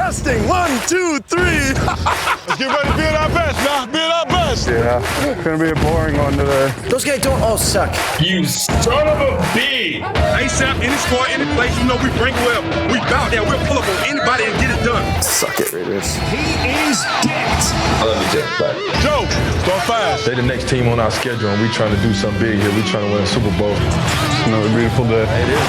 Testing. 1, 2, 3. Let's get ready to be at our best, now. Be at our best. Yeah, it's going to be a boring one today. Those guys don't all suck. You son of a B. ASAP, any score, any place, you know we bring well. We bout there. We'll pull up on anybody and get it done. Suck it, Raiders. He is dicked. I love you, Dick, but Joe, start fast. They're the next team on our schedule, and we trying to do something big here. We trying to win a Super Bowl. It's another beautiful day. It is.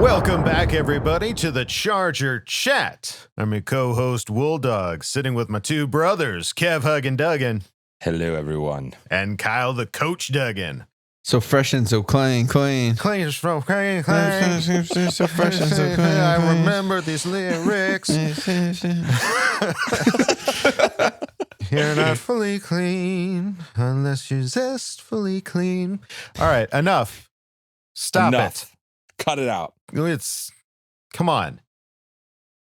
Welcome back, everybody, to the Charger Chat. I'm your co-host, Wool Dog, sitting with my two brothers, Kev, Hug, and Duggan, hello, everyone. and Kyle, the Coach Duggan. So fresh and so clean. Clean is from clean. So fresh and so clean. I remember these lyrics. You're not fully clean unless you're zestfully clean. All right, enough. Stop it. Cut it out. Come on.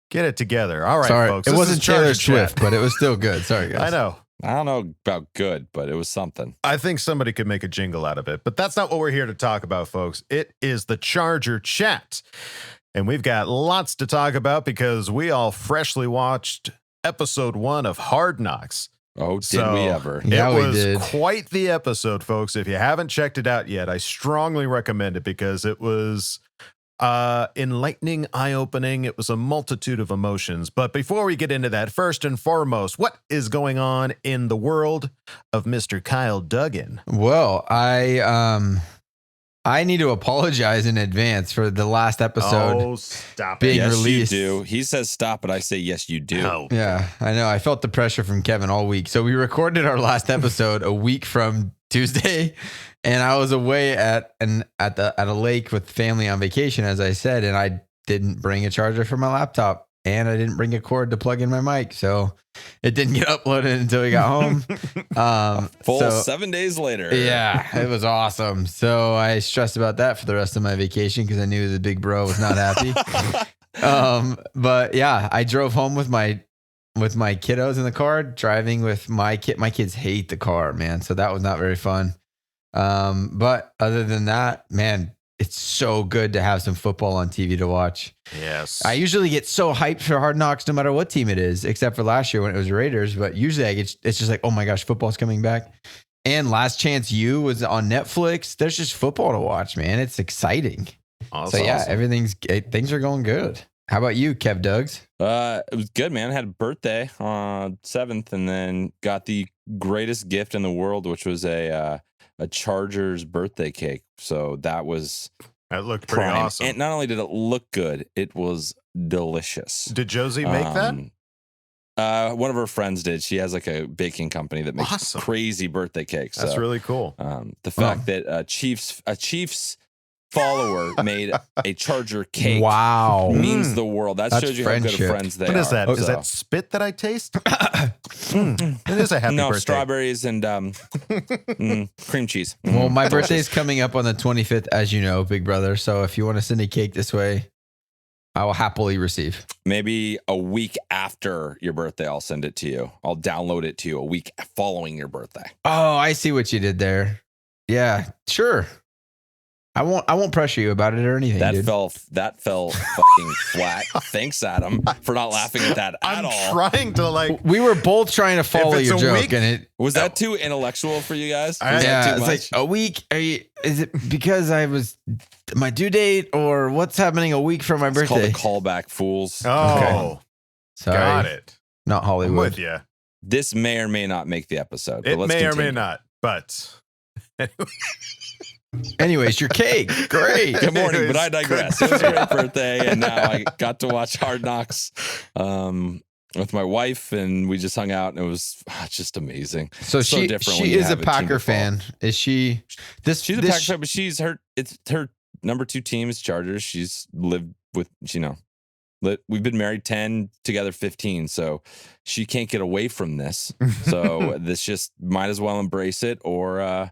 Get it together. All right, Sorry, folks. it this wasn't is Charger Taylor Chat. Swift, but it was still good. Sorry, guys. I know. I don't know about good, but it was something. I think somebody could make a jingle out of it, but that's not what we're here to talk about, folks. It is the Charger Chat. And we've got lots to talk about because we all freshly watched episode 1 of Hard Knocks. Oh, did we ever? Yeah, it we was did. quite the episode, folks. If you haven't checked it out yet, I strongly recommend it because it was enlightening, eye-opening. It was a multitude of emotions. But before we get into that, first and foremost, what is going on in the world of Mr. Kyle Duggan? Well, I need to apologize in advance for the last episode. Oh, stop being it. Yes, released. you do. He says stop, but I say yes, you do. No. Yeah, I know. I felt the pressure from Kevin all week. So we recorded our last episode a week from Tuesday, and I was away at a lake with family on vacation, as I said, and I didn't bring a charger for my laptop, and I didn't bring a cord to plug in my mic, so it didn't get uploaded until we got home. Full 7 days later. Yeah, it was awesome. So I stressed about that for the rest of my vacation because I knew the big bro was not happy. But yeah, I drove home with my kiddos in the car, driving with my kid. My kids hate the car, man. So that was not very fun. But other than that, man, it's so good to have some football on TV to watch. Yes. I usually get so hyped for Hard Knocks no matter what team it is, except for last year when it was Raiders. But usually it's just like, oh my gosh, football's coming back. And Last Chance U was on Netflix. There's just football to watch, man. It's exciting. Awesome. So yeah, things are going good. How about you, Kev Duggs? It was good, man. I had a birthday on 7th and then got the greatest gift in the world, which was a Chargers birthday cake. So that looked pretty prime. awesome. And not only did it look good, it was delicious. Did Josie make that? One of her friends did. She has like a baking company that makes Awesome. crazy birthday cakes. That's So, really cool. the fact that a Chiefs follower made a Charger cake Wow. means the world. That That's shows you how good friendship. of friends they What are. is that? Is So- that spit that I taste? It is a happy no, birthday. strawberries and cream cheese. Well, my birthday is coming up on the 25th, as you know, big brother. So if you want to send a cake this way, I will happily receive. Maybe a week after your birthday, I'll send it to you. I'll download it to you a week following your birthday. Oh, I see what you did there. Yeah, sure. I won't pressure you about it or anything, That dude. fell fucking flat. Thanks, Adam, for not laughing at that at I'm all. trying to like. We were both trying to follow it's your a joke, week- and it. Was that too intellectual for you guys? Was Yeah, that too it's much? like a week. Is it because I was my due date, or what's happening a week from my It's called birthday? the callback fools. Oh, Sorry, got it. not I'm Hollywood. with you. This may or may not make the episode. But It let's may or may continue. not, but Anyways, your cake, great. Good morning, but I Anyways, digress. It was a great birthday, and now I got to watch Hard Knocks with my wife, and we just hung out, and it was just amazing. So So different when she you is a have a team Packer to follow. fan. Is she? She's a Packer fan, but it's her number 2 team is Chargers. She's lived with, we've been married 10, together 15, so she can't get away from this. So this just might as well embrace it, or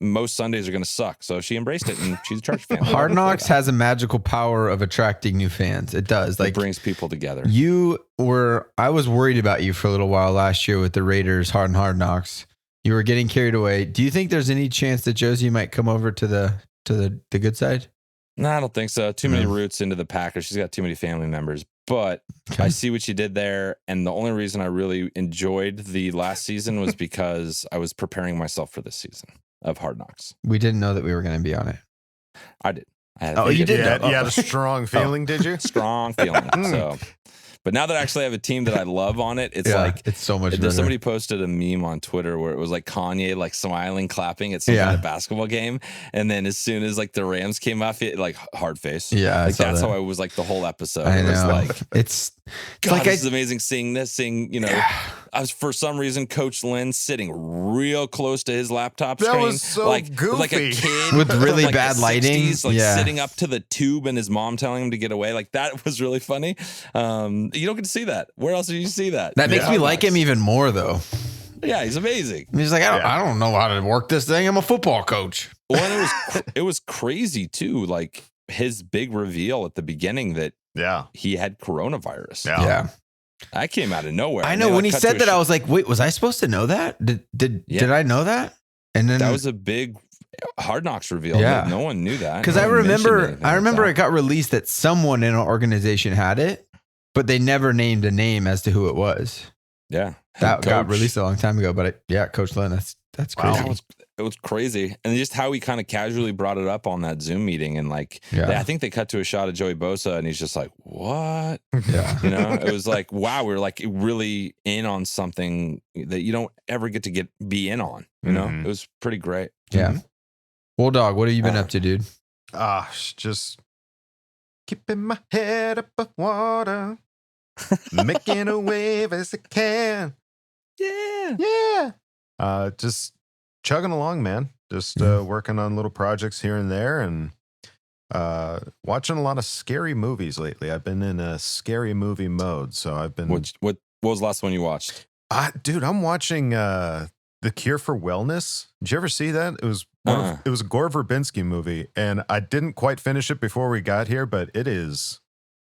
most Sundays are going to suck. So she embraced it, and she's a Chargers fan. Hard Knocks has a magical power of attracting new fans. It does. It Like brings people together. I was worried about you for a little while last year with the Raiders Hard Knocks. You were getting carried away. Do you think there's any chance that Josie might come over to the good side? No, I don't think so. Too many roots into the Packers. She's got too many family members. But I see what she did there. And the only reason I really enjoyed the last season was because I was preparing myself for this season of Hard Knocks. We didn't know that we were going to be on it. I did. I had Oh, you did? You had a strong feeling, did you? strong feeling. So, but now that I actually have a team that I love on it, it's like it's so much better. Somebody posted a meme on Twitter where it was like Kanye like smiling, clapping at some kind of basketball game, and then as soon as like the Rams came off, it like hard face. Yeah, like that's how I was like the whole episode. I It was know. like It's God, like this is amazing seeing this. You know, I was for some reason Coach Lynn sitting real close to his laptop That screen, was so like a goofy. kid With really from, bad the lighting. 60s, like Yeah. sitting up to the tube and his mom telling him to get away. Like that was really funny. You don't get to see that. Where else do you see that? That makes me like him even more, though. Yeah, he's amazing. He's like, I don't know how to work this thing. I'm a football coach. Well, and it was crazy too. Like his big reveal at the begining that he had coronavirus. Yeah. That came out of nowhere. I know when he said that, I was like, wait, was I supposed to know that? Did I know that? And then that was a big Hard Knocks reveal. Yeah. No one knew that. because No I one mentioned remember anything like it got released that someone in our organization had it, but they never named a name as to who it was. Yeah. That got Coach. released a long time ago, but Coach Lynn, that's crazy. It was crazy. And just how he kind of casually brought it up on that Zoom meeting. And like, I think they cut to a shot of Joey Bosa and he's just like, what? Yeah. You know, it was like, wow, we're like really in on something that you don't ever get to be in on. You know, it was pretty great. Yeah. Well, dog, what have you been up to, dude? Just keeping my head above water, making a wave as I can. Yeah. Just chugging along, man. Just working on little projects here and there, and watching a lot of scary movies lately. I've been in a scary movie mode, so I've been. What was the last one you watched? Dude, I'm watching The Cure for Wellness. Did you ever see that? It was it was a Gore Verbinski movie, and I didn't quite finish it before we got here, but it is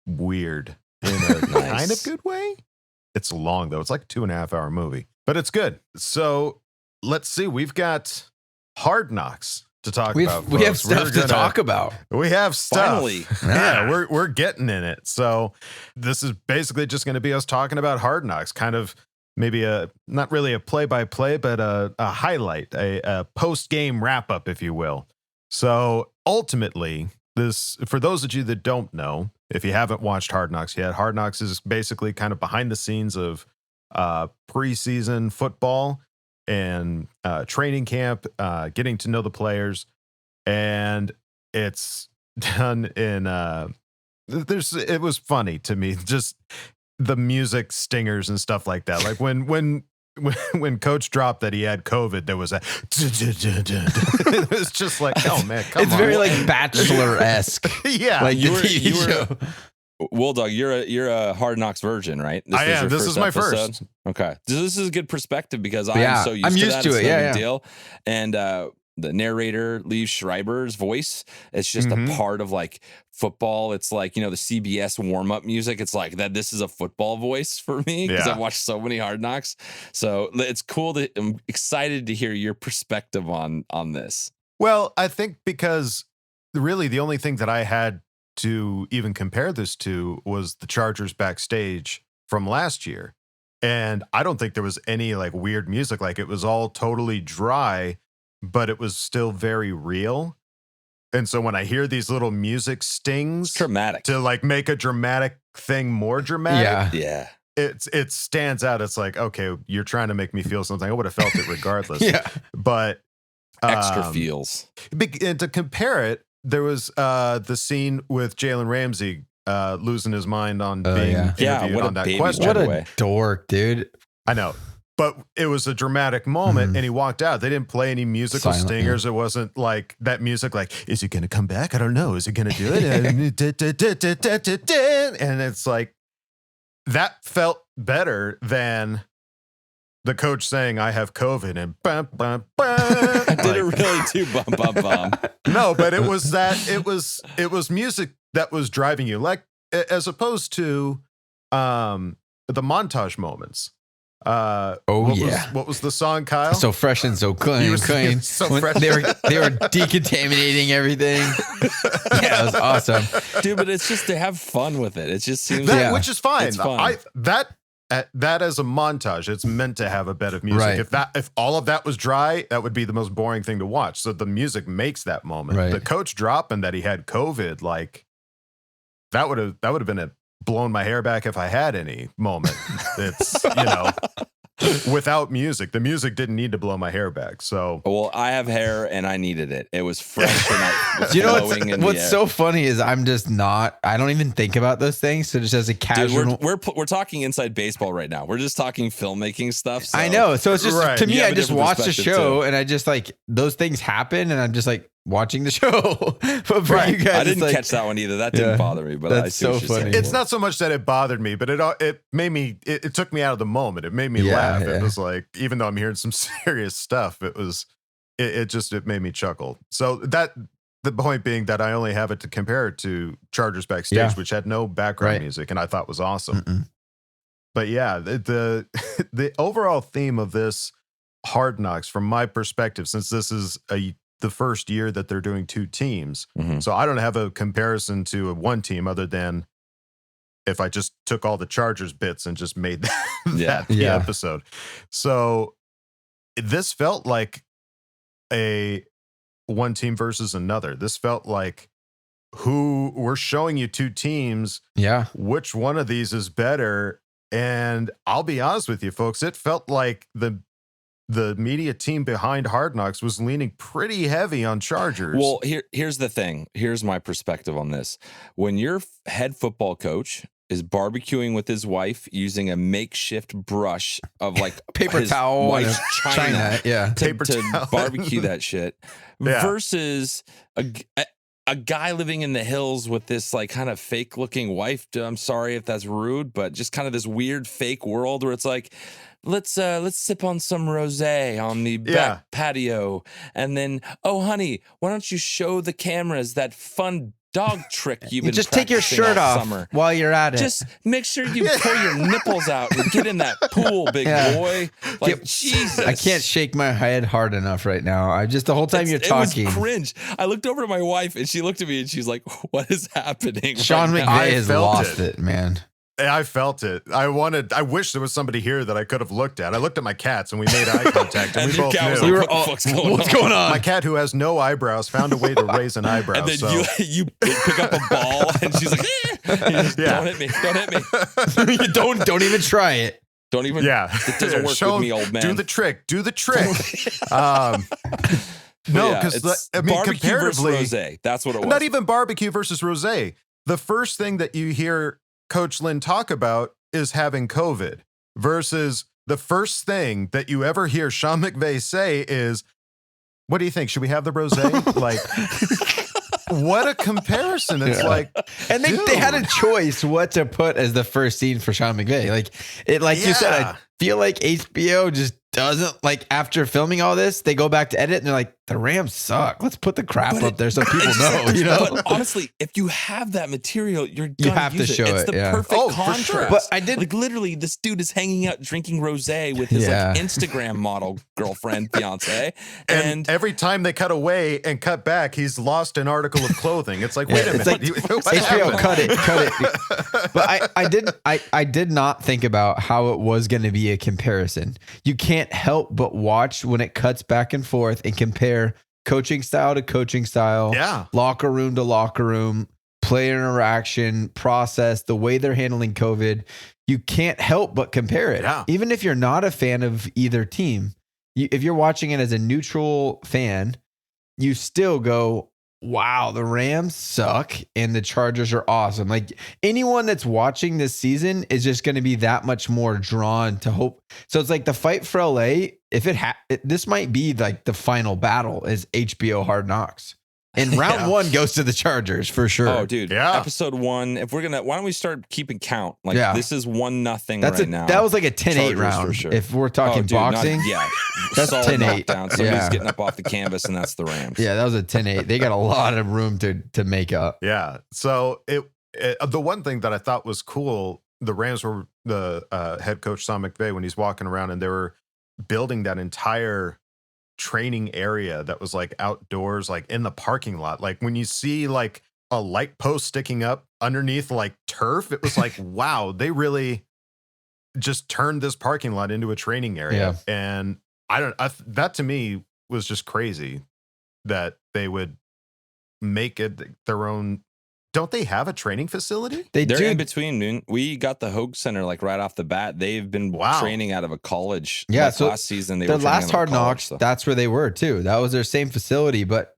weird in a kind of good way. It's long though. It's like a 2.5 hour movie, but it's good. So let's see. We've got Hard Knocks to talk about. We have stuff to talk about. We have stuff. Finally. Yeah, we're getting in it. So this is basically just going to be us talking about Hard Knocks, kind of maybe not really a play-by-play, but a highlight, a post-game wrap-up, if you will. So ultimately, this, for those of you that don't know, if you haven't watched Hard Knocks yet, Hard Knocks is basically kind of behind the scenes of preseason football and training camp, getting to know the players, and it's done in it was funny to me, just the music stingers and stuff like that. Like when Coach dropped that he had COVID, there was a it was just like, oh man, come on. It's very like Bachelor-esque. Yeah. Like You the were- TV you were- show. Well, Dog, you're a Hard Knocks virgin, right? I am. your This is my episode? first. Okay, this is a good perspective because Yeah, I'm so used I'm to used that. to It's it. no Yeah, big yeah. deal. And the narrator, Liev Schreiber's voice, it's just a part of like football. It's like, you know, the CBS warm up music. It's like that. This is a football voice for me because I've watched so many Hard Knocks. So it's cool. I'm excited to hear your perspective on this. Well, I think because really the only thing that I had to even compare this to was the Chargers backstage from last year. And I don't think there was any like weird music. Like it was all totally dry, but it was still very real. And so when I hear these little music stings Dramatic. to like make a dramatic thing more dramatic, Yeah. it stands out. It's like, okay, you're trying to make me feel something. I would have felt it regardless. Yeah. But Extra feels. and to compare it, there was the scene with Jalen Ramsey losing his mind on being interviewed what a on that baby. question. What By a the way. dork, dude. I know. But it was a dramatic moment, and he walked out. They didn't play any musical Silent, stingers. It wasn't like that music, like, is he going to come back? I don't know. Is he going to do it? And it's like, that felt better than the coach saying, I have COVID, and bum, bum, bum. I did it really too. Bum, bum, bum. No, but it was music that was driving you, like as opposed to the montage moments. What was the song, Kyle? So fresh and so clean, clean. So When fresh. they were decontaminating everything. Yeah, it was awesome. Dude, but it's just to have fun with it. It just seems That, Yeah. which is fine. It's fun. That as a montage, it's meant to have a bit of music. Right. If all of that was dry, that would be the most boring thing to watch. So the music makes that moment. Right. The coach dropping that he had COVID, like that would have been a blown my hair back if I had any moment. It's without music. The music didn't need to blow my hair back. So well, I have hair and I needed it. It was fresh and Do you know flowing in the what's air. so funny is I don't even think about those things. So just as a casual, Dude, we're talking inside baseball right now. We're just talking filmmaking stuff. So. I know. So it's just Right. to me, You have I a just different watch the perspective, show too. and I just like those things happen and I'm just like watching the show. But for you guys, I it's didn't like, catch that one either. That didn't Yeah. bother me, but I That's see what so you're funny. saying. it's not so much that it bothered me, but it made me. It took me out of the moment. It made me Yeah, laugh. yeah. It was like, even though I'm hearing some serious stuff, it made me chuckle. So the point being that I only have it to compare it to Chargers Backstage, Yeah. which had no background Right. music, and I thought was awesome. Mm-mm. But yeah, the overall theme of this Hard Knocks, from my perspective, since this is the first year that they're doing two teams, Mhm. so I don't have a comparison to a one team other than if I just took all the Chargers bits and just made that the Yeah. episode. So this felt like a one team versus another. This felt like we're showing you two teams. Yeah. Which one of these is better? And I'll be honest with you, folks, it felt like the media team behind Hard Knocks was leaning pretty heavy on Chargers. Well, here's the thing. Here's my perspective on this. When your head football coach is barbecuing with his wife using a makeshift brush of like Paper his towel, wife's and china yeah. Paper to towel. barbecue that shit Yeah. versus a guy living in the hills with this like kind of fake looking wife. I'm sorry if that's rude, but just kind of this weird fake world where it's like, let's sip on some rosé on the back patio, and then, oh honey, why don't you show the cameras that fun dog trick you've been Just take your practicing shirt all off summer. while you're at it. Just make sure you pull your nipples out and get in that pool, big Yeah. boy. Like, Jesus. I can't shake my head hard enough right now. I just the whole time you're talking. It was cringe. I looked over to my wife and she looked at me and she's like, what is happening? Sean right McVay now? I has felt lost it, man. I felt it. I wish there was somebody here that I could have looked at. I looked at my cats and we made eye contact, and we your both cat was knew. like, what the fuck's going What's on? going on? My cat, who has no eyebrows, found a way to raise an eyebrow. And then so. you pick up a ball and she's like, Yeah. don't hit me. Don't hit me. You don't even try it. Don't even. Yeah, It doesn't work Show with me, him- old man. Do the trick. Do the trick. But No, yeah, because it's I mean, barbecue versus comparatively, rosé. That's what it was. not even barbecue versus rosé. The first thing that you hear Coach Lynn talk about is having COVID, versus the first thing that you ever hear Sean McVay say is, "What do you think? Should we have the rosé?" Like, what a comparison! It's Yeah. like, And they had a dude. choice what to put as the first scene for Sean McVay. Like you said, Yeah. I feel like HBO just doesn't like after filming all this, they go back to edit and they're like, the Rams suck. Let's put the crap But up there so people It's know, just- you know? But honestly, if you have that material, you're You gonna have to use show It's it, the yeah. perfect Oh, for sure. contrast. But I did- like literally, this dude is hanging out drinking rosé with his Yeah. like Instagram model girlfriend, fiance, And and every time they cut away and cut back, he's lost an article of clothing. It's like, wait a It's minute. like, what HBO, happened? cut it. But I did not think about how it was going to be a comparison. You can't help but watch when it cuts back and forth and compare coaching style to coaching style, Yeah. locker room to locker room, player interaction, process, the way they're handling COVID. You can't help but compare it. Yeah. Even if you're not a fan of either team, if you're watching it as a neutral fan, you still go, wow, the Rams suck and the Chargers are awesome. Like anyone that's watching this season is just going to be that much more drawn to hope. So it's like the fight for LA. If this might be like the final battle is HBO Hard Knocks. And round one goes to the Chargers for sure. oh, dude, Yeah. episode 1. If we're gonna, why don't we start keeping count? Like Yeah. this is 1-0 That's right now. that was like a 10-8 Chargers for round. sure. If we're talking Oh, dude, not- boxing. yeah, That's solid 10-8. knockdown. Somebody's Yeah. getting up off the canvas, and that's the Rams. Yeah, that was a 10-8. They got a lot of room to make up. Yeah. So it the one thing that I thought was cool the Rams were the head coach Sean McVay when he's walking around and they were building that entire training area that was like outdoors, like in the parking lot. Like when you see like a light post sticking up underneath like turf, it was like, wow, they really just turned this parking lot into a training area. Yeah. And that to me was just crazy that they would make it their own. Don't they have a training facility? They're in between, man. We got the Hogue Center like right off the bat. They've been training out of a college. Yeah, like so last season they their were training last out of Hard a college, Knocks. so. That's where they were too. That was their same facility, but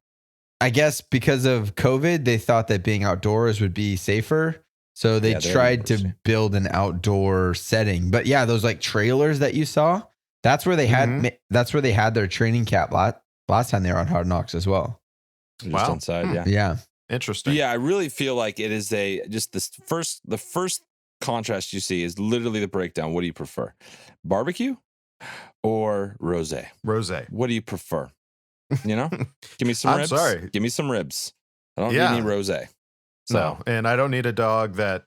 I guess because of COVID, they thought that being outdoors would be safer. So they tried to build an outdoor setting. But yeah, those like trailers that you saw, that's where they had that's where they had their training camp last time they were on Hard Knocks as well. Just inside, yeah. Yeah. Interesting. Yeah, I really feel like it is the first contrast you see is literally the breakdown. What do you prefer? Barbecue or rosé? Rosé. What do you prefer? You know? Give me some ribs. I'm sorry. Give me some ribs. I don't need any rosé. So. No, and I don't need a dog that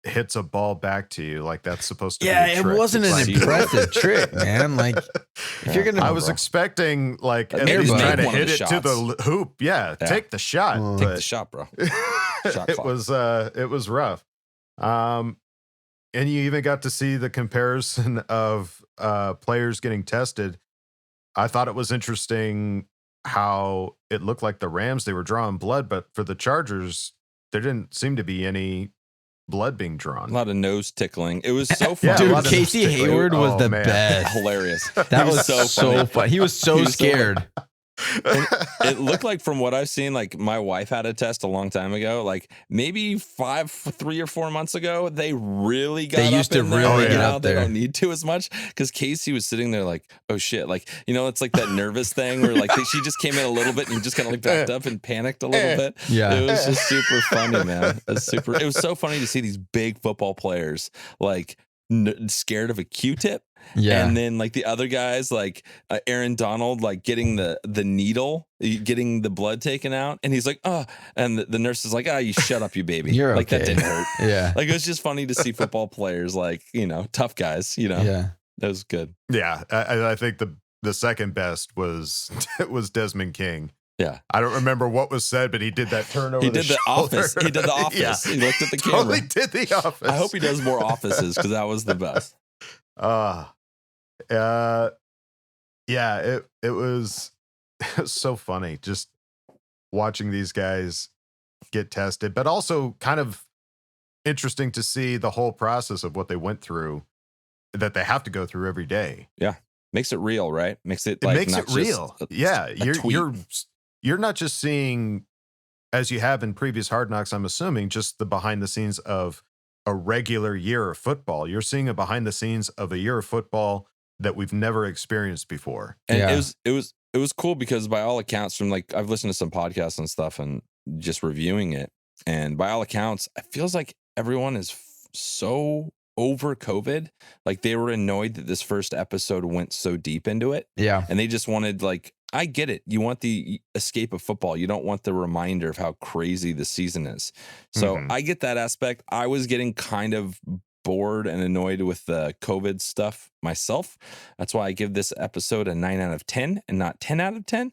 hits a ball back to you like that's supposed to be a Yeah, trick. it wasn't It's an like- impressive trick, man. Like if you're gonna I was expecting like at Maybe least make try to one of hit the it to shots. the hoop. Yeah, take the shot. Take the shot, bro. Shot it clock. was rough. And you even got to see the comparison of players getting tested. I thought it was interesting how it looked like the Rams, they were drawing blood, but for the Chargers, there didn't seem to be any blood being drawn. A lot of nose tickling. It was so fun. Yeah, a Dude, lot of Casey nose tickling. Hayward was Oh, the man. best. Hilarious. That He was so fun. He was so He was so- scared. It looked like from what I've seen, like my wife had a test a long time ago, like maybe 3 or 4 months ago, they really got They used up to in there. really get Now up they there. don't need to as much because Casey was sitting there like, oh shit, like, you know, it's like that nervous thing where like she just came in a little bit and just kind of like backed up and panicked a little bit. Yeah. It was just super funny, man. It was so funny to see these big football players like scared of a Q-tip. Yeah. And then like the other guys, like Aaron Donald, like getting the needle, getting the blood taken out. And he's like, oh, and the nurse is like, you shut up, you baby. You're like okay. that didn't hurt. Yeah. Like it was just funny to see football players, like, you know, tough guys, you know, Yeah. that was good. Yeah, I think the second best was Desmond King. Yeah. I don't remember what was said, but he did that turnover. He did the office. He did the office. Yeah. He looked at the camera. Totally did the office. I hope he does more offices because that was the best. Yeah, it was so funny just watching these guys get tested, but also kind of interesting to see the whole process of what they went through that they have to go through every day. Yeah. Makes it real, right? Makes it It like makes not it just real. Yeah, a tweet. you're not just seeing, as you have in previous Hard Knocks, I'm assuming, just the behind the scenes of a regular year of football. You're seeing a behind the scenes of a year of football that we've never experienced before. And Yeah. it was cool because by all accounts, from like I've listened to some podcasts and stuff and just reviewing it, and by all accounts, it feels like everyone is so over COVID. Like they were annoyed that this first episode went so deep into it. Yeah. And they just wanted, like, I get it. You want the escape of football. You don't want the reminder of how crazy the season is. So I get that aspect. I was getting kind of bored and annoyed with the COVID stuff myself. That's why I give this episode a 9 out of 10 and not 10 out of 10.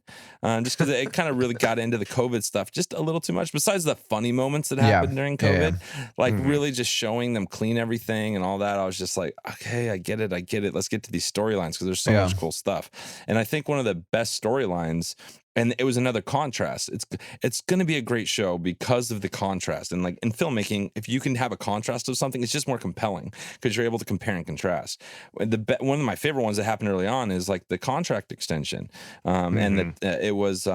Just because it kind of really got into the COVID stuff just a little too much. Besides the funny moments that happened during COVID, like really just showing them clean everything and all that. I was just like, okay, I get it. Let's get to these storylines because there's so much cool stuff. And I think one of the best storylines, and it was another contrast. It's going to be a great show because of the contrast. And like in filmmaking, if you can have a contrast of something, it's just more compelling because you're able to compare and contrast. One of my favorite ones that happened early on is like the contract extension. And it was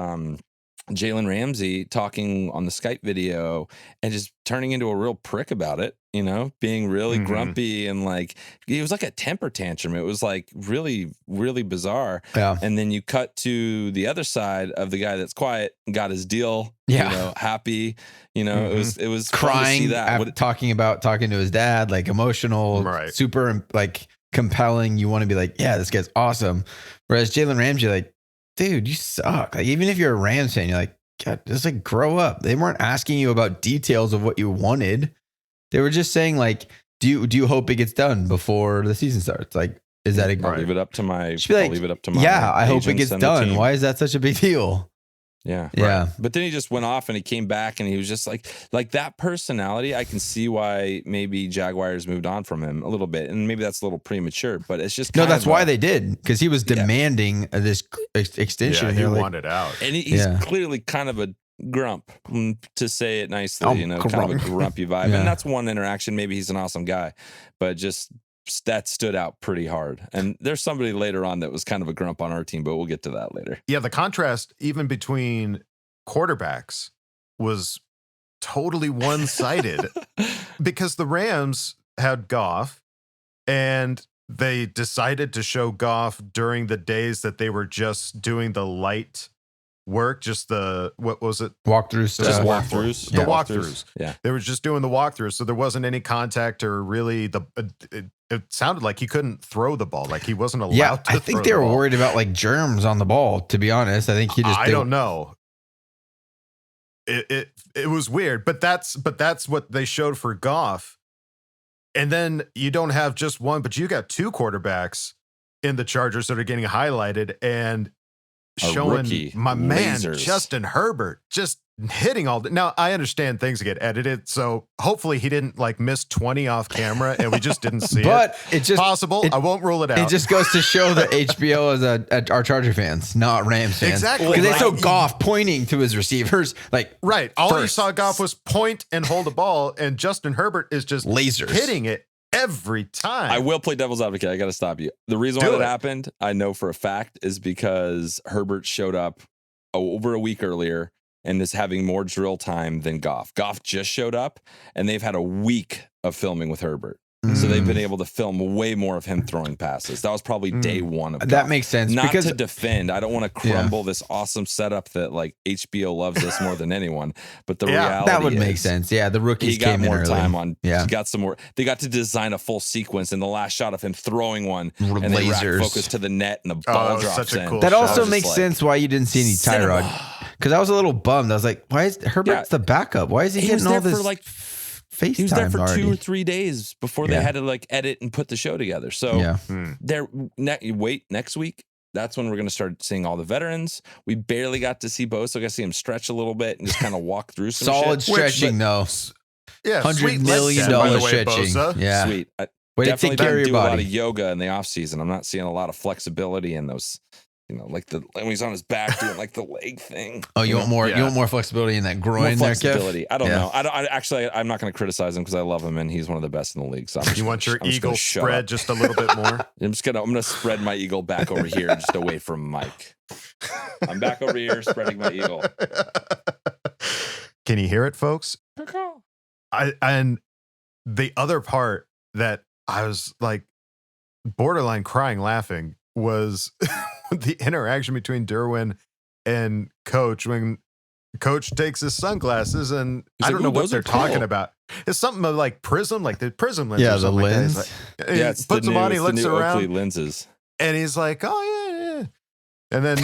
Jalen Ramsey talking on the Skype video and just turning into a real prick about it, you know, being really grumpy and like, it was like a temper tantrum. It was like really, really bizarre. Yeah. And then you cut to the other side of the guy that's quiet and got his deal, Yeah. you know, happy, you know, it was fun to see Crying, that. talking to his dad, like emotional, Right. super like compelling. You want to be like, yeah, this guy's awesome. Whereas Jalen Ramsey, like, dude, you suck. Like, even if you're a Rams fan, you're like, God, just like grow up. They weren't asking you about details of what you wanted. They were just saying like, Do you hope it gets done before the season starts? Like, is that a I'll leave it up to my. Should be like, I'll leave it up to my. Yeah, I hope it agents gets and the done. team. Why is that such a big deal? Yeah. Yeah. But then he just went off and he came back and he was just like that personality. I can see why maybe Jaguars moved on from him a little bit. And maybe that's a little premature, but it's just No, that's why they did, because he was demanding this extension. Yeah, and he they're like, wanted out. And he's clearly kind of a grump, to say it nicely, kind of a grumpy vibe. Yeah. And that's one interaction. Maybe he's an awesome guy, but just that stood out pretty hard. And there's somebody later on that was kind of a grump on our team, but we'll get to that later. Yeah, the contrast even between quarterbacks was totally one-sided because the Rams had Goff and they decided to show Goff during the days that they were just doing the light work, just the, what was it? walkthrough stuff. Just walkthroughs. The walkthroughs. Yeah. They were just doing the walkthroughs. So there wasn't any contact or really it sounded like he couldn't throw the ball. Like he wasn't allowed Yeah, to I think throw they the were ball. worried about like germs on the ball, to be honest. I think he just I don't know. It was weird, but that's what they showed for Goff. And then you don't have just one, but you got two quarterbacks in the Chargers that are getting highlighted and showing rookie, my man lasers. Justin Herbert just hitting all the. Now I understand things get edited, so hopefully he didn't like miss 20 off camera and we just didn't see But it. it just Possible. I won't rule it out. It just goes to show that HBO is our Charger fans, not Rams fans. Exactly. Because they Right. saw Goff pointing to his receivers like Right. All you first. saw Goff was point and hold the ball, and Justin Herbert is just Lasers. hitting it every time. I will play devil's advocate. I got to stop you. The reason why Do that it. happened, I know for a fact, is because Herbert showed up over a week earlier and is having more drill time than Goff. Goff just showed up, and they've had a week of filming with Herbert. So they've been able to film way more of him throwing passes. That was probably day one of That Goff. makes sense. Not because to defend. I don't want to crumble this awesome setup that like HBO loves us more than anyone. But the reality that would is, make sense. Yeah, the rookies he got came in more early. time on. Yeah. He got some more. They got to design a full sequence in the last shot of him throwing one, and they rack Lasers. focus to the net, and the that ball was drops such a in. cool That shot. also Just makes like, sense why you didn't see any cinema. Tyrod. Because I was a little bummed. I was like, why is Herbert's the backup? Why is he He was getting all there this for like FaceTime he was there for already? 2 or 3 days before they Yeah. had to like edit and put the show together. So Yeah. wait next week. That's when we're going to start seeing all the veterans. We barely got to see Bo, so I got to see him stretch a little bit and just kind of walk through some Solid shit. stretching, though. Yeah, $100 sweet million leg, by the way, stretching. Bosa. Yeah. Sweet. I Way to definitely take care of didn't your do a lot body. of yoga in the off season. I'm not seeing a lot of flexibility in those, like when he's on his back doing like the leg thing. Oh, you want more? Yeah. You want more flexibility in that More groin there, Kev? flexibility. I don't Yeah. know. I'm not going to criticize him because I love him and he's one of the best in the league. So I'm just You want your I'm just eagle gonna shut spread up. just a little bit more? I'm gonna spread my eagle back over here, just away from Mike. I'm back over here spreading my eagle. Can you hear it, folks? And the other part that I was like borderline crying laughing was the interaction between Derwin and Coach when Coach takes his sunglasses and He's I like, don't know "Ooh, what those they're are cool." talking about. It's something of like prism, like the prism lens. Yeah, or the something like that. lens. He's like, Yeah, it's puts the them new, on, he it's the looks new around, Oakley lenses. and he's like, "Oh yeah." And then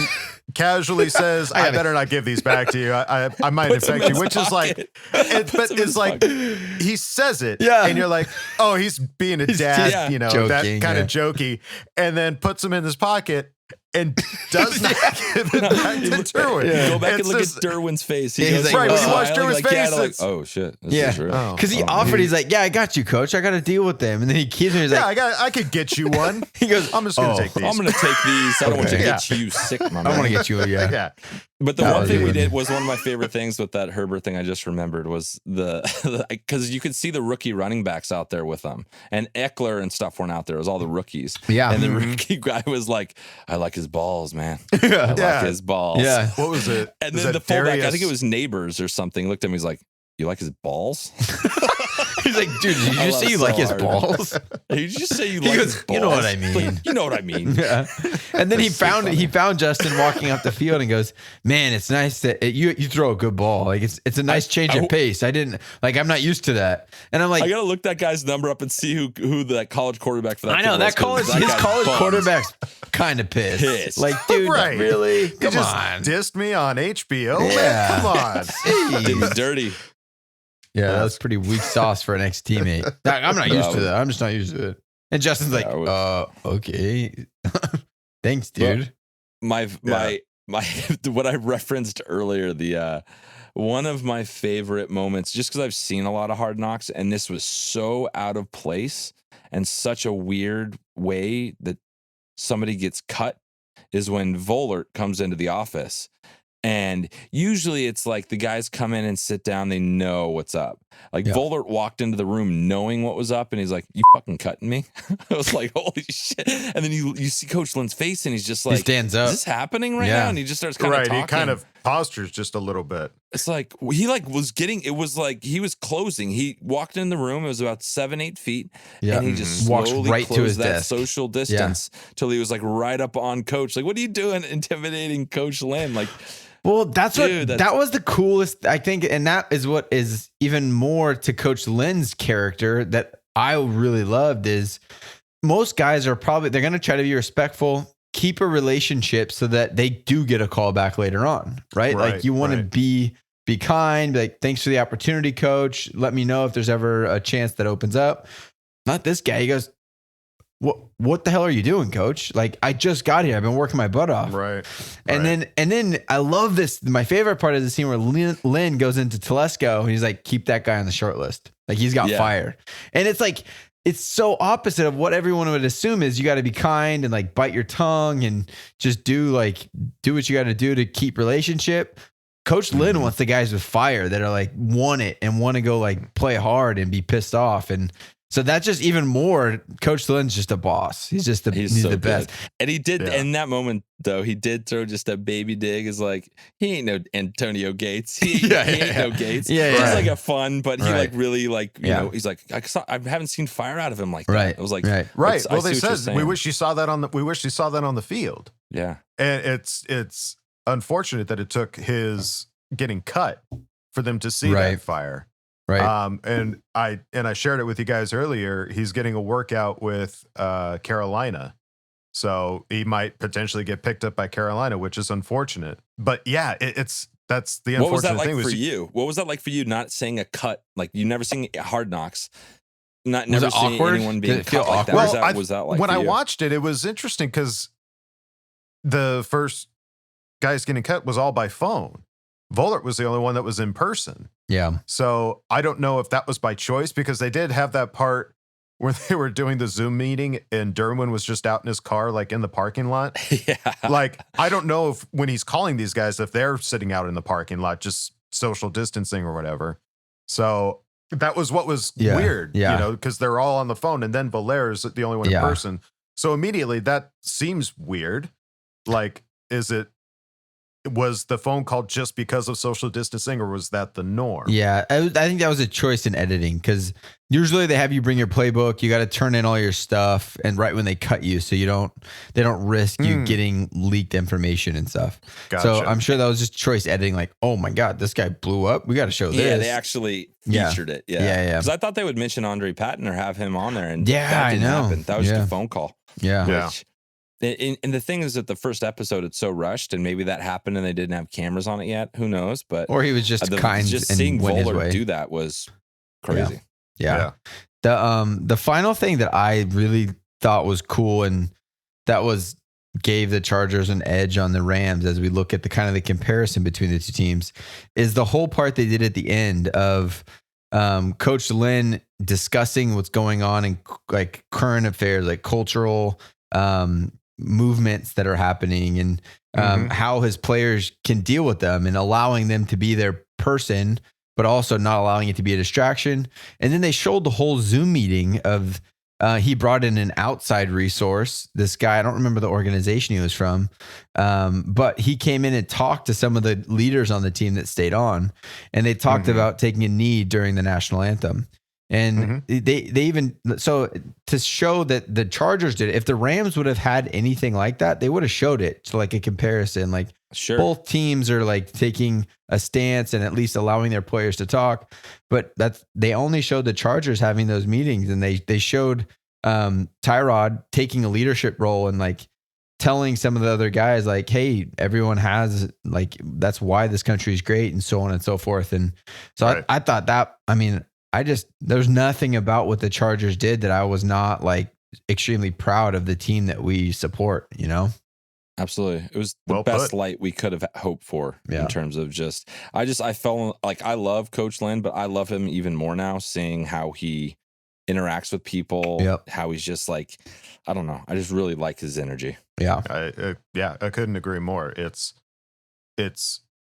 casually says, "I better not give these back to you. I might Puts them infect in you," his which is like, pocket. but Puts them in it's his like pocket. he says it, Yeah. and you're like, "Oh, he's being a dad, yeah. you know, Joking, that kind yeah. of jokey," and then puts them in his pocket and does not give it back to Derwin. Go back and It's look just- at Derwin's face. Yeah, he's goes, like, right, when you watch smiling, Derwin's like, yeah, face, like, it's- oh shit, this Yeah. is real. Oh. Because he Oh, offered, man. he's like, "Yeah, I got you, Coach. I got to deal with them." And then he keeps him. He's Yeah, like, I could get you one. he goes, I'm just gonna "Oh, take these. I'm gonna take these. I don't want you to Okay. get you sick, my I man. want to get you a yeah." yeah. But the That one was thing we good. did was one of my favorite things with that Herbert thing I just remembered was because you could see the rookie running backs out there with them, and Eckler and stuff weren't out there. It was all the rookies. Yeah. And the Mm-hmm. rookie guy was like, "I like his balls, man. Yeah. I like his balls." Yeah. What was it? And Was then that the fullback, I Darius- think it was Neighbors or something, looked at me. He's like, "You like his balls?" He's like, "Dude, did you I just say laughed you so like his hard. balls?" Did you just say you He like goes, his balls? "You know what I Like, mean." you know what I mean. Yeah. And then he That's so found funny. Justin walking up the field and goes, "Man, it's nice that you throw a good ball. Like it's a nice change of pace. I'm not used to that." And I'm like, I gotta look that guy's number up and see who that college quarterback for that. I know kid that was, 'cause college his guy's college bummed. quarterback's kind of pissed. Pissed. Like, dude, Right. really? You Come just on. dissed me on HBO. Yeah. Man, come on. Did me Jeez. dirty. Yeah, that was pretty weak sauce for an ex teammate. I'm not used to that. I'm just not used to it. And Justin's like, okay, thanks, dude. My what I referenced earlier, the one of my favorite moments, just because I've seen a lot of Hard Knocks, and this was so out of place and such a weird way that somebody gets cut, is when Vollert comes into the office. And usually it's like the guys come in and sit down, they know what's up. Like Vollert walked into the room knowing what was up, and he's like, "You fucking cutting me?" I was like, "Holy shit!" And then you see Coach Lynn's face, and he's just like, he stands up. "Is this happening right now?" And he just starts kind of talking. He kind of postures just a little bit. It's like he was getting. It was like he was closing. He walked in the room. It was about 7-8 feet, and he just walks slowly right closed to his that desk. social distance till he was like right up on Coach. Like, what are you doing, intimidating Coach Lynn? Like. Well, that was the coolest, I think. And that is what is even more to Coach Lynn's character that I really loved is most guys are they're going to try to be respectful, keep a relationship so that they do get a call back later on. Right. Like you want to be kind, be like, thanks for the opportunity, Coach. Let me know if there's ever a chance that opens up. Not this guy. He goes, what the hell are you doing, Coach? Like, I just got here. I've been working my butt off. Right. And then I love this. My favorite part is the scene where Lynn goes into Telesco and he's like, keep that guy on the short list. Like he's got fired. And it's like, it's so opposite of what everyone would assume is you got to be kind and like bite your tongue and just do what you got to do to keep relationship. Coach Lynn wants the guys with fire that are like, want it and want to go like play hard and be pissed off. And so that's just even more. Coach Lynn's just a boss. He's just he's so the best. And he did in that moment though. He did throw just a baby dig. Is like he ain't no Antonio Gates. He ain't no Gates. He's like a fun, but he like really like you know. He's like I haven't seen fire out of him like that. Right. It was like right. Well, they said we wish you saw that on the field. Yeah. And it's unfortunate that it took his getting cut for them to see that fire. Right. And I shared it with you guys earlier. He's getting a workout with Carolina. So he might potentially get picked up by Carolina, which is unfortunate. But yeah, that's the unfortunate thing. What was that like for you? What was that like for you not seeing a cut? Like you never seen Hard Knocks. Never seen anyone being cut like that. Well, was that like when I watched it, it was interesting because the first guys getting cut was all by phone. Vollert was the only one that was in person. Yeah. So I don't know if that was by choice because they did have that part where they were doing the Zoom meeting and Derwin was just out in his car, like in the parking lot. Yeah. Like, I don't know if when he's calling these guys, if they're sitting out in the parking lot, just social distancing or whatever. So that was what was weird, you know, because they're all on the phone and then Vollert is the only one in person. So immediately that seems weird. Like, was the phone call just because of social distancing or was that the norm? Yeah, I think that was a choice in editing because usually they have you bring your playbook. You got to turn in all your stuff and right when they cut you, so they don't risk you getting leaked information and stuff. Gotcha. So I'm sure that was just choice editing. Like, oh my God, this guy blew up. We got to show this. Yeah, they actually featured it. Yeah. Because I thought they would mention Andre Patton or have him on there, and that didn't happen. That was just a phone call. Yeah. And the thing is that the first episode, it's so rushed, and maybe that happened and they didn't have cameras on it yet. Who knows? But or he was just kind. Just and seeing went his Vollert way. do that was crazy. Yeah. The final thing that I really thought was cool and that gave the Chargers an edge on the Rams as we look at the kind of the comparison between the two teams is the whole part they did at the end of Coach Lynn discussing what's going on in like current affairs, like cultural movements that are happening and how his players can deal with them and allowing them to be their person, but also not allowing it to be a distraction. And then they showed the whole Zoom meeting of he brought in an outside resource. This guy, I don't remember the organization he was from, but he came in and talked to some of the leaders on the team that stayed on. And they talked about taking a knee during the national anthem. And they even, so to show that the Chargers did it, if the Rams would have had anything like that, they would have showed it to like a comparison. Like both teams are like taking a stance and at least allowing their players to talk. But they only showed the Chargers having those meetings and they showed Tyrod taking a leadership role and like telling some of the other guys like, hey, everyone has like, that's why this country is great and so on and so forth. And so Right. I thought that, I mean, there's nothing about what the Chargers did that I was not like extremely proud of the team that we support, you know? Absolutely. It was the Well best put. light we could have hoped for in terms of just, I felt like I love Coach Lynn, but I love him even more now, seeing how he interacts with people, how he's just like, I don't know. I just really like his energy. Yeah. I couldn't agree more. It's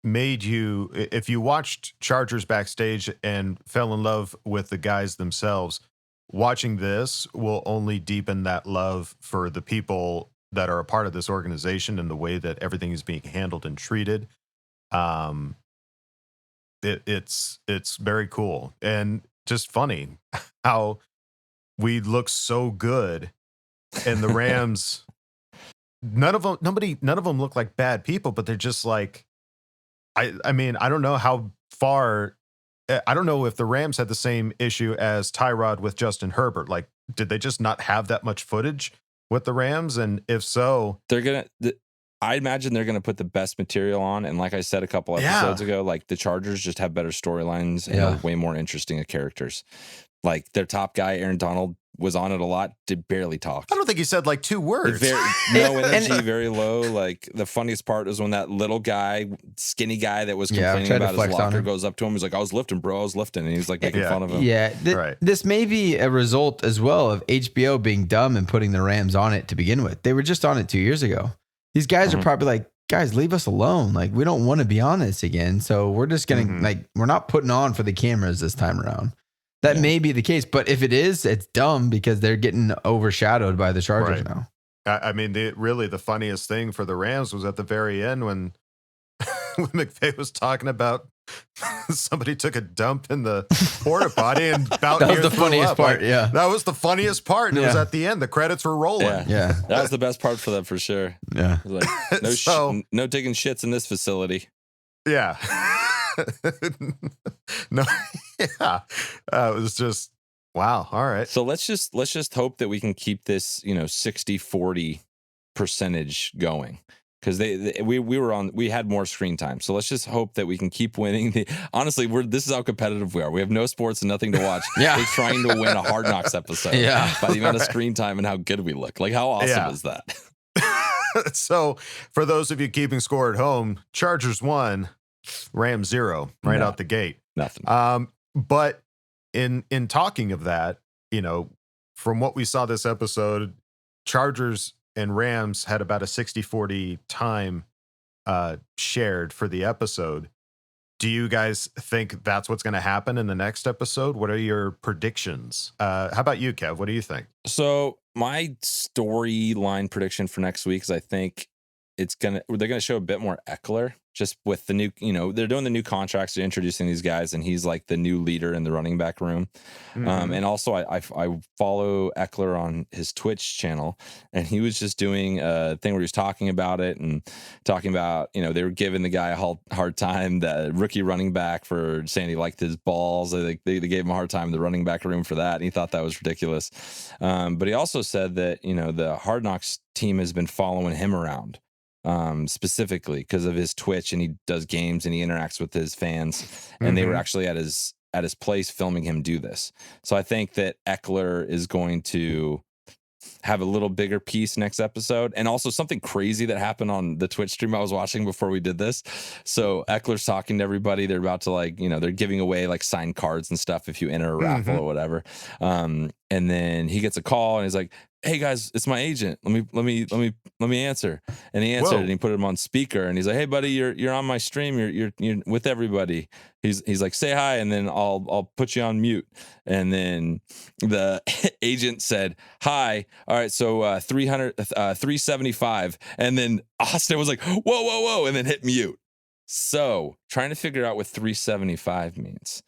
made you, if you watched Chargers backstage and fell in love with the guys themselves, watching this will only deepen that love for the people that are a part of this organization and the way that everything is being handled and treated. It's very cool and just funny how we look so good, and the Rams, none of them look like bad people, but they're just like, I mean, I don't know how far. I don't know if the Rams had the same issue as Tyrod with Justin Herbert. Like, did they just not have that much footage with the Rams? And if so, I imagine they're gonna put the best material on. And like I said a couple episodes ago, like the Chargers just have better storylines and are way more interesting of characters. Like their top guy, Aaron Donald, was on it a lot, did barely talk. I don't think he said like 2 words. No energy, very low. Like the funniest part was when that little guy, skinny guy that was complaining about his locker goes up to him. He's like, I was lifting, bro. I was lifting. And he's like making fun of him. Yeah. This may be a result as well of HBO being dumb and putting the Rams on it to begin with. They were just on it 2 years ago. These guys are probably like, guys, leave us alone. Like, we don't want to be on this again. So we're just going to like, we're not putting on for the cameras this time around. That may be the case, but if it is, it's dumb because they're getting overshadowed by the Chargers now. I mean, really the funniest thing for the Rams was at the very end when McVay was talking about somebody took a dump in the porta potty and about that was the funniest part. Like, that was the funniest part. And it was at the end. The credits were rolling. Yeah. That was the best part for them for sure. Yeah. Like, no taking shits in this facility. Yeah. No. Yeah. It was just, wow. All right. So let's just hope that we can keep this, 60-40 percentage going. Because we had more screen time, so let's just hope that we can keep winning. Honestly, this is how competitive we are. We have no sports and nothing to watch. We're trying to win a Hard Knocks episode. By the amount of screen time and how good we look. Like, how awesome is that? So, for those of you keeping score at home, Chargers 1, Rams 0, right out the gate. Nothing. But in talking of that, from what we saw this episode, Chargers and Rams had about a 60-40 time shared for the episode. Do you guys think that's what's going to happen in the next episode? What are your predictions? How about you, Kev? What do you think? So my storyline prediction for next week is I think they're going to show a bit more Eckler, just with the new, they're doing the new contracts, they're introducing these guys, and he's like the new leader in the running back room. And also I follow Eckler on his Twitch channel, and he was just doing a thing where he was talking about it and talking about, they were giving the guy a hard time, the rookie running back, for saying he liked his balls. They gave him a hard time in the running back room for that, and he thought that was ridiculous. But he also said that, the Hard Knocks team has been following him around. Specifically because of his Twitch, and he does games and he interacts with his fans, and they were actually at his place filming him do this. So I think that Eckler is going to have a little bigger piece next episode. And also something crazy that happened on the Twitch stream I was watching before we did this. So Eckler's talking to everybody. They're about to they're giving away like signed cards and stuff if you enter a raffle or whatever. And then he gets a call and he's like, hey guys, it's my agent. Let me answer. And he answered, and he put him on speaker, and he's like, hey buddy, you're on my stream. You're with everybody. He's like, say hi, and then I'll put you on mute. And then the agent said, hi. All right, so 375. And then Austin was like, whoa, and then hit mute. So trying to figure out what 375 means.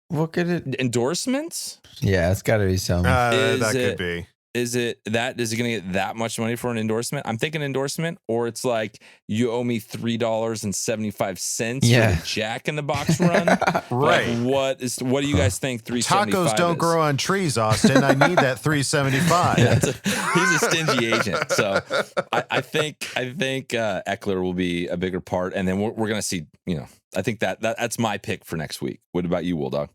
What could it? Endorsements? Yeah, it's got to be something. That could be. is it going to get that much money for an endorsement? I'm thinking endorsement, or it's like you owe me $3.75 Yeah. for the Jack in the Box run. Right. Like, what do you guys think? $3.75 Tacos don't grow on trees, Austin. I need that $3.75. He's a stingy agent, so I think Eckler will be a bigger part, and then we're going to see. I think that's my pick for next week. What about you, Will Dog?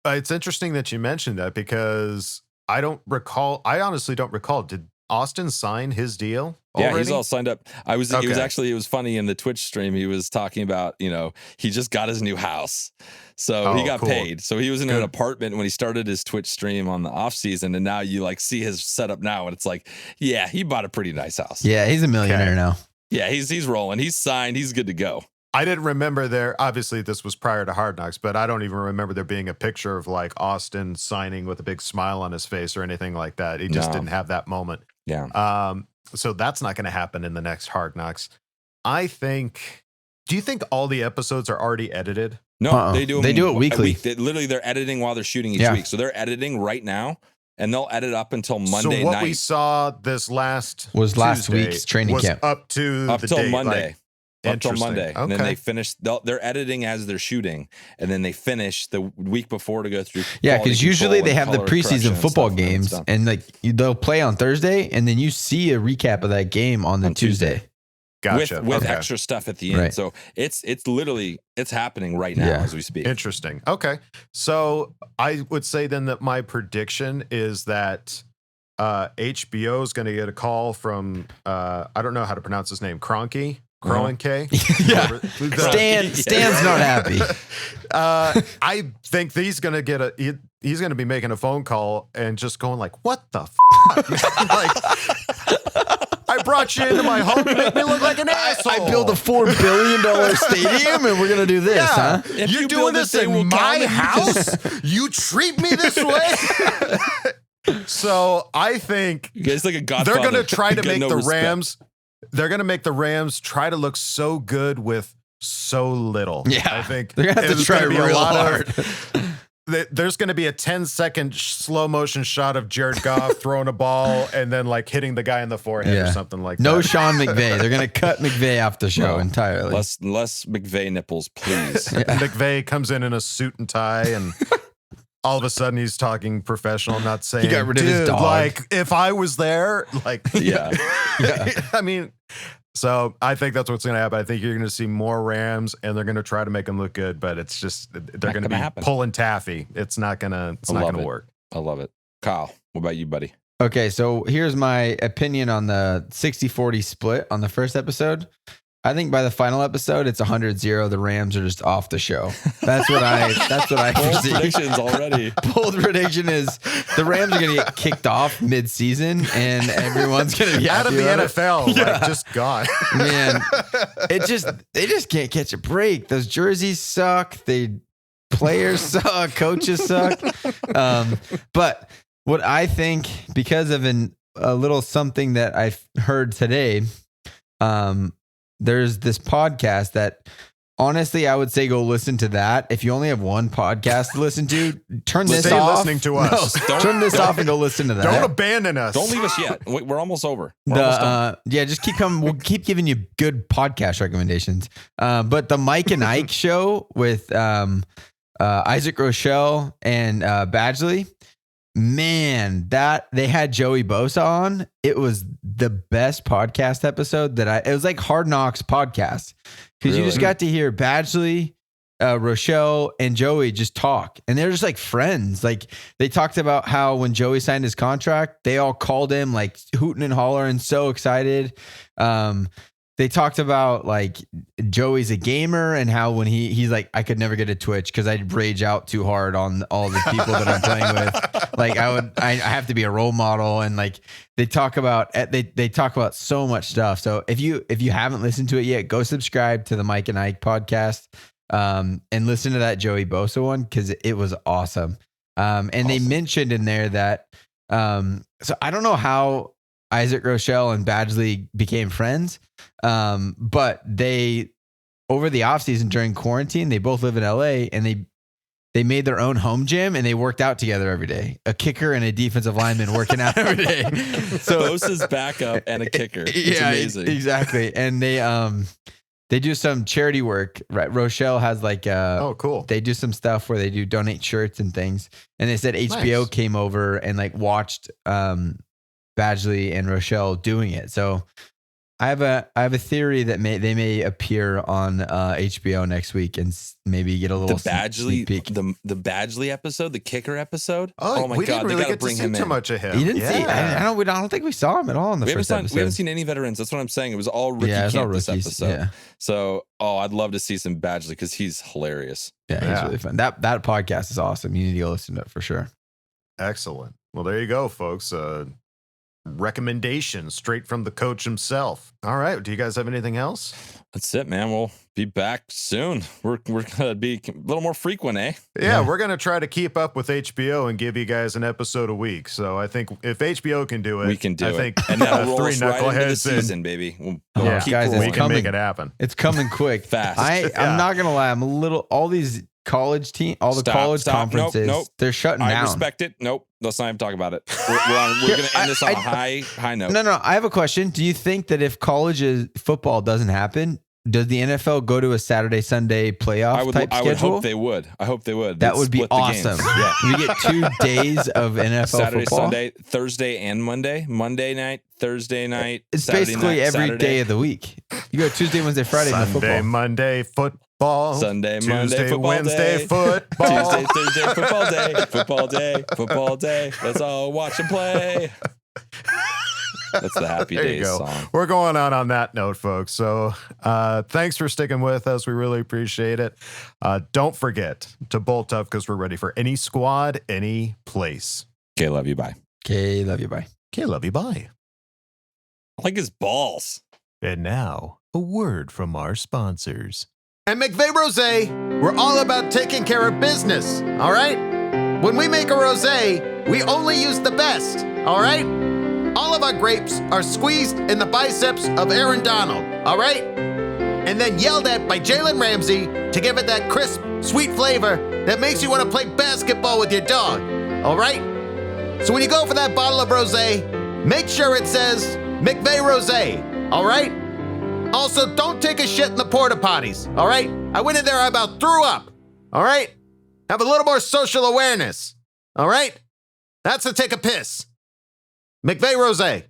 It's interesting that you mentioned that because I honestly don't recall. Did Austin sign his deal already? Yeah, he's all signed up. It was funny in the Twitch stream. He was talking about, he just got his new house. So he got paid. So he was in an apartment when he started his Twitch stream on the off season. And now you see his setup now. And it's like, yeah, he bought a pretty nice house. Yeah, he's a millionaire now. Yeah, he's rolling. He's signed. He's good to go. I didn't remember obviously this was prior to Hard Knocks, but I don't even remember there being a picture of like Austin signing with a big smile on his face or anything like that. He just didn't have that moment. Yeah. So that's not going to happen in the next Hard Knocks. Do you think all the episodes are already edited? No, they do it weekly. They're editing while they're shooting each week. So they're editing right now. And they'll edit up until Monday night. So what we saw this last week's training camp. Up till Monday. Until Monday. Okay. And then they finish, they're editing as they're shooting. And then they finish the week before to go through. Yeah, because usually they have the preseason football games and they'll play on Thursday and then you see a recap of that game on the Tuesday. Gotcha. With extra stuff at the end. Right. So it's literally happening right now as we speak. Interesting. Okay. So I would say then that my prediction is that HBO is going to get a call from I don't know how to pronounce his name, Kroenke. Yeah. Stan's not happy. I think he's going to he's going to be making a phone call and just going like, what the I brought you into my home to make me look like an asshole. I built a $4 billion stadium and we're going to do this, huh? If you're doing this in my house, you treat me this way. So I think you guys like a Godfather. They're going to try to make the Rams. They're going to make the Rams try to look so good with so little. Yeah, I think they're going to have to try real hard. There's going to be a 10-second slow motion shot of Jared Goff throwing a ball and then like hitting the guy in the forehead or something like that. No Sean McVay. They're going to cut McVay off the show entirely. Less McVay nipples, please. McVay comes in a suit and tie and all of a sudden he's talking professional, not saying, he got rid of his dog. Like if I was there, like, yeah. I mean, so I think that's what's going to happen. I think you're going to see more Rams and they're going to try to make them look good, but it's just, they're going to be pulling taffy. It's not going to work. I love it. Kyle, what about you, buddy? Okay. So here's my opinion on the 60-40 split on the first episode. I think by the final episode, it's 100-0. The Rams are just off the show. That's what I Bold foresee. predictions already. Bold prediction is the Rams are going to get kicked off mid-season, and everyone's going to be out of the NFL. Like, just gone. Man, they just can't catch a break. Those jerseys suck. Players suck. Coaches suck. But what I think, because of a little something that I've heard today, there's this podcast that honestly, I would say go listen to that. If you only have one podcast to listen to, turn this off. Listening to us. No, turn this off and go listen to that. Don't abandon us. Don't leave us yet. We're almost over. Just keep coming. We'll keep giving you good podcast recommendations. But the Mike and Ike show with Isaac Rochelle and Badgley. Man, that they had Joey Bosa on. It was the best podcast episode it was like Hard Knocks podcast because you just got to hear Badgley, Rochelle, and Joey just talk, and they're just like friends. Like they talked about how when Joey signed his contract, they all called him like hooting and hollering, so excited. They talked about like Joey's a gamer and how when he's like, I could never get a Twitch because I'd rage out too hard on all the people that I'm playing with. Like I have to be a role model. And like they talk about so much stuff. So if you haven't listened to it yet, go subscribe to the Mike and Ike podcast and listen to that Joey Bosa one because it was awesome. And they mentioned in there that so I don't know how Isaac Rochelle and Badgley became friends. But they, over the off season during quarantine, they both live in LA and they made their own home gym and they worked out together every day. A kicker and a defensive lineman working out every day. So Bosa's backup and a kicker. It's amazing. Exactly. And they do some charity work, right? Rochelle has like Oh, cool. They do some stuff where they do donate shirts and things. And they said HBO came over and like watched Badgley and Rochelle doing it. So I have a theory that they may appear on HBO next week and maybe get a little sneak peek. The Badgley episode, the kicker episode. Oh, my we God, didn't they really got to get to bring see him too in. much of him. You didn't see? I don't think we saw him at all in the first episode. We haven't seen any veterans. That's what I'm saying. It was all rookie camp this episode. Yeah. So, I'd love to see some Badgley because he's hilarious. Yeah, he's really fun. That podcast is awesome. You need to go listen to it for sure. Excellent. Well, there you go, folks. Recommendation straight from the coach himself. All right. Do you guys have anything else? That's it, man. We'll be back soon. We're gonna be a little more frequent, eh? Yeah, we're gonna try to keep up with HBO and give you guys an episode a week. So I think if HBO can do it, we can do it. I think and that'll roll three us right into the knuckleheads season, baby. We'll keep guys, rolling. we can make it happen. It's coming quick. Fast. I'm not gonna lie. I'm a little. All these college college conferences, Nope. they're shutting I down. respect it. Nope. Let's not even talk about it. We're going to end this on a high note. No. I have a question. Do you think that if college football doesn't happen, does the NFL go to a Saturday, Sunday playoff type schedule? I would hope they would. I hope they would. That would be awesome. Yeah. We get 2 days of NFL Saturday, football. Sunday, Thursday, and Monday. Monday night, Thursday night. It's Saturday basically night, every Saturday. day of the week. You go Tuesday, Wednesday, Friday, no Sunday, football. Monday, football. Sunday, Tuesday, Monday, football Wednesday, day. football. Tuesday, Thursday, football day. Football day. Football day. Let's all watch and play. That's the Happy There you Days go. song. We're going on that note, folks. So thanks for sticking with us. We really appreciate it. Don't forget to bolt up because we're ready for any squad, any place. Okay, love you. Bye. Okay, love you. Bye. Okay, love you. Bye. I like his balls. And now, a word from our sponsors. At McVay Rose, we're all about taking care of business, all right? When we make a rosé, we only use the best, all right? All of our grapes are squeezed in the biceps of Aaron Donald, all right? And then yelled at by Jalen Ramsey to give it that crisp, sweet flavor that makes you want to play basketball with your dog, all right? So when you go for that bottle of rosé, make sure it says McVay Rosé, all right? Also, don't take a shit in the porta potties, all right? I went in there, I about threw up, all right? Have a little more social awareness, all right? That's to take a piss. McVay Rosé.